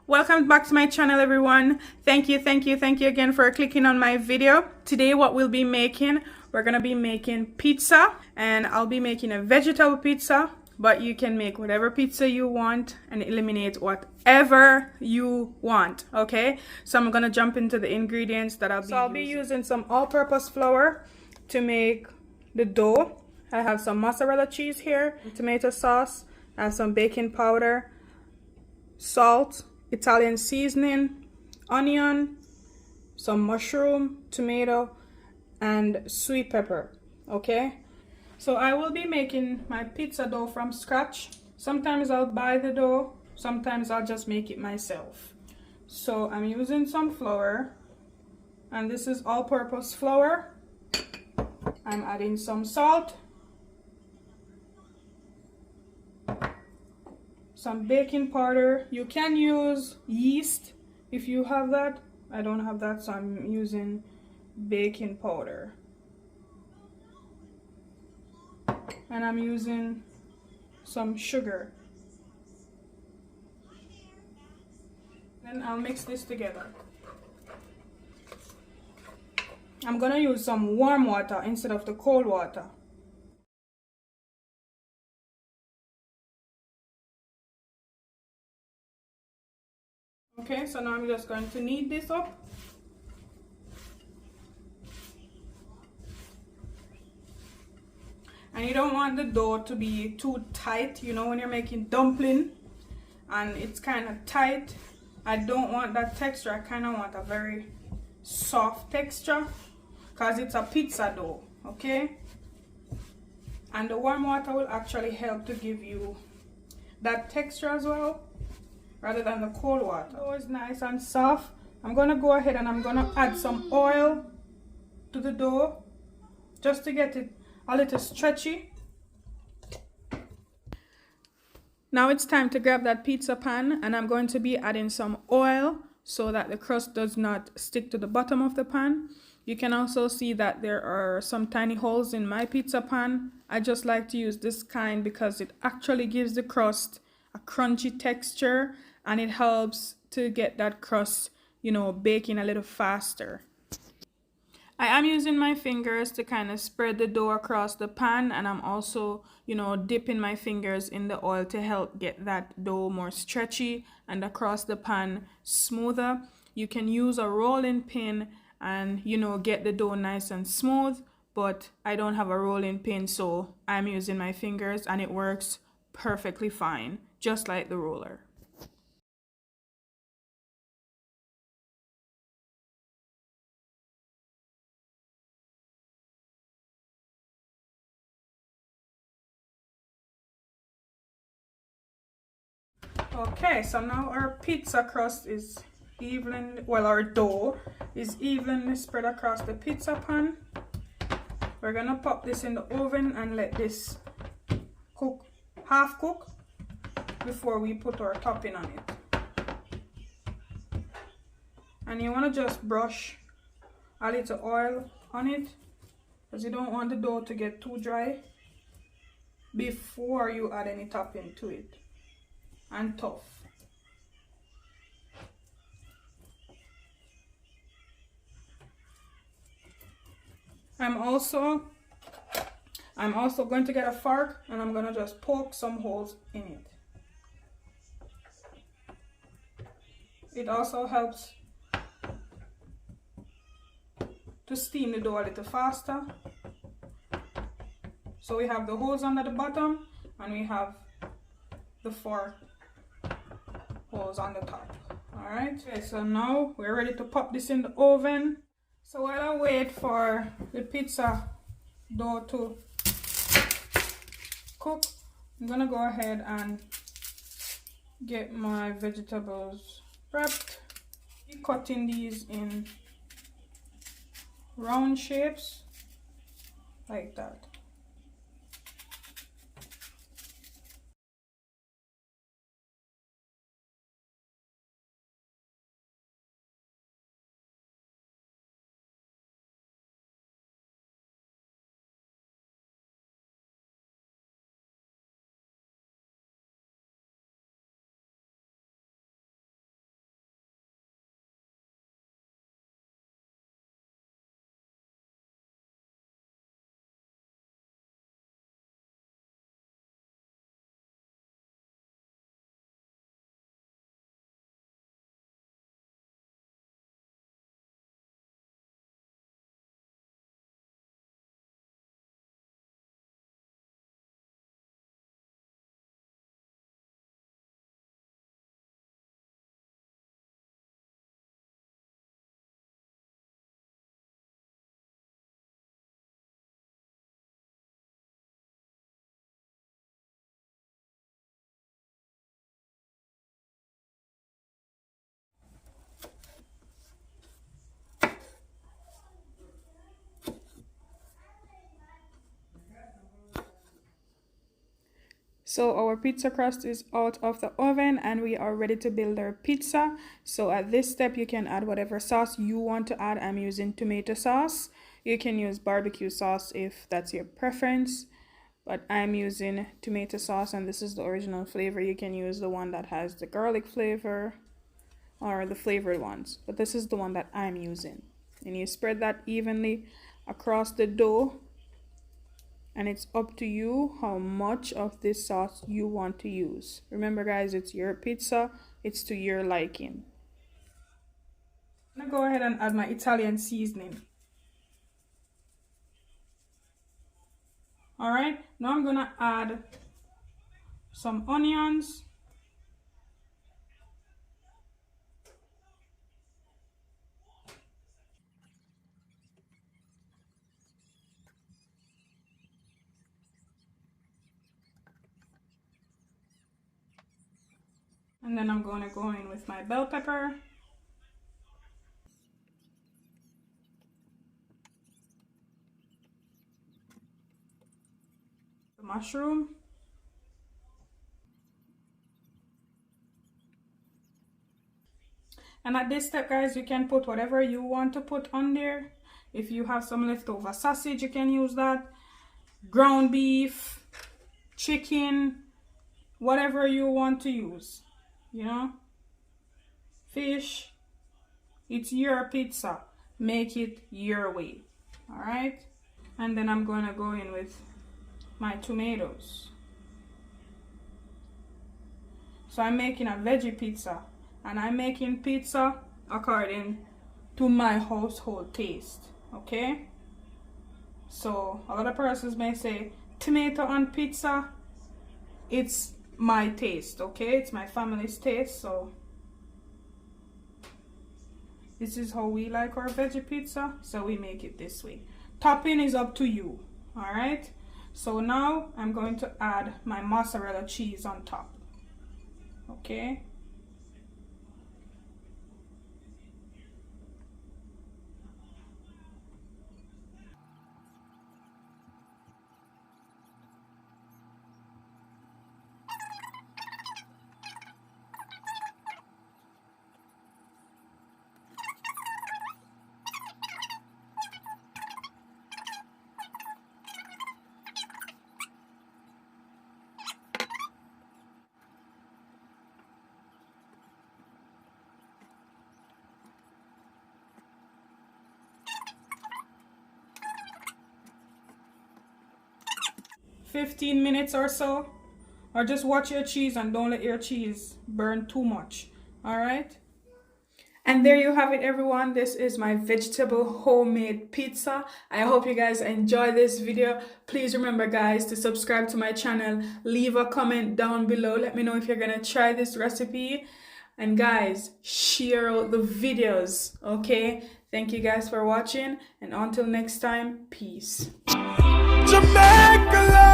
Welcome back to my channel, everyone. Thank you again for clicking on my video. Today what we'll be making, we're gonna be making pizza, and I'll be making a vegetable pizza, but you can make whatever pizza you want and eliminate whatever you want, okay? So I'm gonna jump into the ingredients that I'll be using some all-purpose flour to make the dough. I have some mozzarella cheese here, tomato sauce, I have some baking powder, salt, Italian seasoning, onion, some mushroom, tomato, and sweet pepper. Okay, so I will be making my pizza dough from scratch. Sometimes I'll buy the dough, sometimes I'll just make it myself. So I'm using some flour, and this is all-purpose flour. I'm adding some salt, some baking powder. You can use yeast if you have that. I don't have that, so I'm using baking powder. And I'm using some sugar. Then I'll mix this together. I'm gonna use some warm water instead of the cold water. Okay, so now I'm just going to knead this up. And you don't want the dough to be too tight. You know, when you're making dumpling and it's kind of tight, I don't want that texture. I kind of want a very soft texture because it's a pizza dough, okay? And the warm water will actually help to give you that texture as well, rather than the cold water. Dough is nice and soft. I'm gonna go ahead and I'm gonna add some oil to the dough just to get it a little stretchy. Now it's time to grab that pizza pan, and I'm going to be adding some oil so that the crust does not stick to the bottom of the pan. You can also see that there are some tiny holes in my pizza pan. I just like to use this kind because it actually gives the crust a crunchy texture, and it helps to get that crust, you know, baking a little faster. I am using my fingers to kind of spread the dough across the pan, and I'm also, you know, dipping my fingers in the oil to help get that dough more stretchy and across the pan smoother. You can use a rolling pin and, you know, get the dough nice and smooth, but I don't have a rolling pin, so I'm using my fingers and it works perfectly fine, just like the roller. Okay, so now our pizza crust is evenly, well, our dough is evenly spread across the pizza pan. We're gonna pop this in the oven and let this cook, half cook, before we put our topping on it. And you wanna just brush a little oil on it because you don't want the dough to get too dry before you add any topping to it and tough. I'm also going to get a fork and I'm gonna just poke some holes in it. It also helps to steam the dough a little faster. So we have the holes under the bottom and we have the 4 holes on the top. Alright, okay, so now we're ready to pop this in the oven. So while I wait for the pizza dough to cook, I'm gonna go ahead and get my vegetables prepped. I'm cutting these in round shapes like that. So our pizza crust is out of the oven and we are ready to build our pizza. So at this step you can add whatever sauce you want to add. I'm using tomato sauce. You can use barbecue sauce if that's your preference, but I'm using tomato sauce and this is the original flavor. You can use the one that has the garlic flavor or the flavored ones, but this is the one that I'm using. And you spread that evenly across the dough, and it's up to you how much of this sauce you want to use. Remember guys, it's your pizza, it's to your liking. I'm gonna go ahead and add my Italian seasoning. All right, now I'm gonna add some onions. And then I'm going to go in with my bell pepper. The mushroom. And at this step guys, you can put whatever you want to put on there. If you have some leftover sausage, you can use that. Ground beef, chicken, whatever you want to use. You know, fish, it's your pizza, make it your way. All right, and then I'm going to go in with my tomatoes. So I'm making a veggie pizza, and I'm making pizza according to my household taste. Okay, so a lot of persons may say tomato on pizza. It's my taste, okay? It's my family's taste, so this is how we like our veggie pizza, so we make it this way. Topping is up to you, all right? So now I'm going to add my mozzarella cheese on top, okay? $15 minutes or so, or just watch your cheese and don't let your cheese burn too much. All right, and there you have it everyone. This is my vegetable homemade pizza. I hope you guys enjoy this video. Please remember guys to subscribe to my channel, leave a comment down below, let me know if you're gonna try this recipe, and guys, share out the videos. Okay, thank you guys for watching, and until next time, peace. Jamaica.